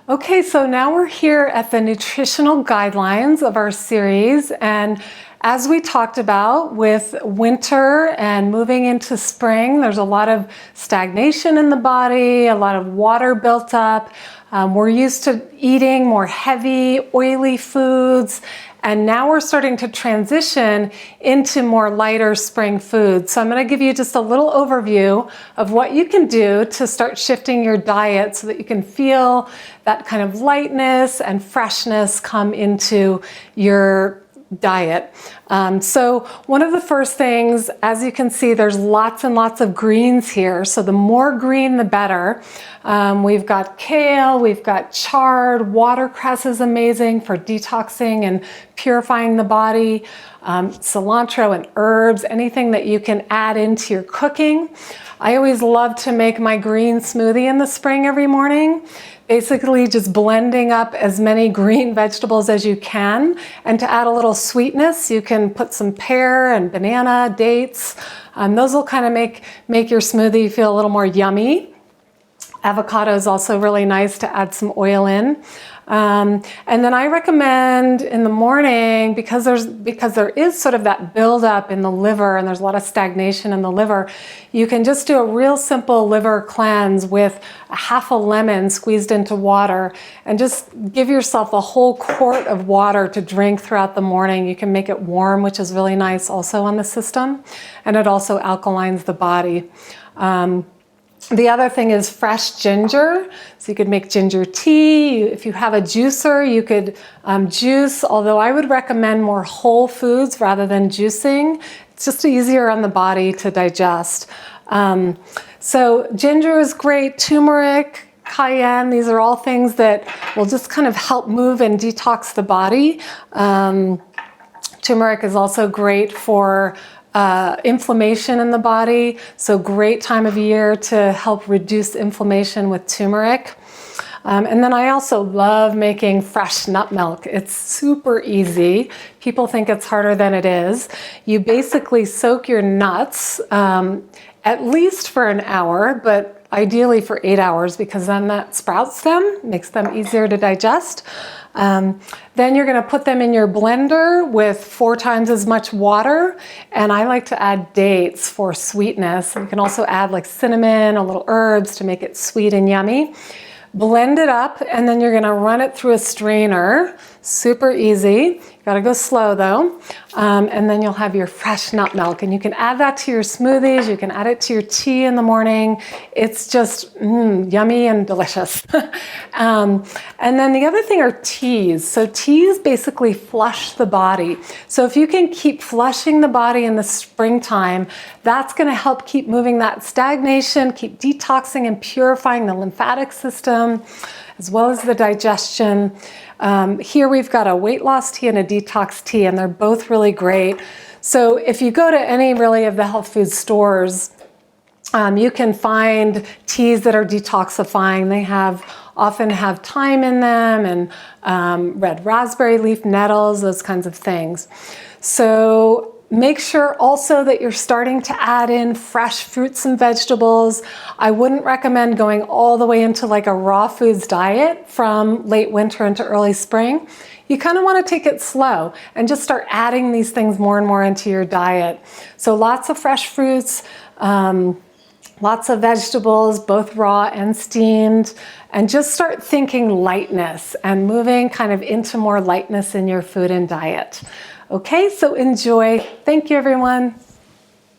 Okay, so now we're here at the nutritional guidelines of our series, and as we talked about with winter and moving into spring, there's a lot of stagnation in the body, a lot of water built up. We're used to eating more heavy, oily foods, and now we're starting to transition into more lighter spring foods. So I'm going to give you just a little overview of what you can do to start shifting your diet so that you can feel that kind of lightness and freshness come into your diet. So one of the first things, as you can see, there's lots and lots of greens here. So the more green, the better. We've got kale, we've got chard, watercress is amazing for detoxing and purifying the body. Cilantro and herbs, anything that you can add into your cooking. I always love to make my green smoothie in the spring every morning. Basically just blending up as many green vegetables as you can, and to add a little sweetness, you can put some pear and banana, dates. Those will kind of make your smoothie feel a little more yummy. Avocado is also really nice to add some oil in. And then I recommend in the morning, because there is sort of that buildup in the liver and there's a lot of stagnation in the liver, you can just do a real simple liver cleanse with half a lemon squeezed into water and just give yourself a whole quart of water to drink throughout the morning. You can make it warm, which is really nice also on the system, and it also alkalines the body. The other thing is fresh ginger. So you could make ginger tea. If you have a juicer, you could juice, although I would recommend more whole foods rather than juicing. It's just easier on the body to digest. So ginger is great, turmeric, cayenne, these are all things that will just kind of help move and detox the body. Turmeric is also great for inflammation in the body, so great time of year to help reduce inflammation with turmeric. And then I also love making fresh nut milk. It's super easy. People think it's harder than it is. You basically soak your nuts at least for an hour, but ideally for 8 hours, because then that sprouts them, makes them easier to digest. Then you're going to put them in your blender with 4 times as much water, and I like to add dates for sweetness. You can also add like cinnamon, a little herbs to make it sweet and yummy. Blend it up, and then you're going to run it through a strainer. Super easy. You got to go slow though. And then you'll have your fresh nut milk, and you can add that to your smoothies. You can add it to your tea in the morning. It's just yummy and delicious. And then the other thing are teas. So teas basically flush the body. So if you can keep flushing the body in the springtime, that's going to help keep moving that stagnation, keep detoxing and purifying the lymphatic system, as well as the digestion. Here we've got a weight loss tea and a detox tea, and they're both really great. So if you go to any really of the health food stores, you can find teas that are detoxifying. They often have thyme in them, and red raspberry leaf nettles, those kinds of things. So make sure also that you're starting to add in fresh fruits and vegetables. I wouldn't recommend going all the way into like a raw foods diet from late winter into early spring. You kind of want to take it slow and just start adding these things more and more into your diet. So lots of fresh fruits, lots of vegetables, both raw and steamed, and just start thinking lightness and moving kind of into more lightness in your food and diet. Okay, so enjoy. Thank you, everyone.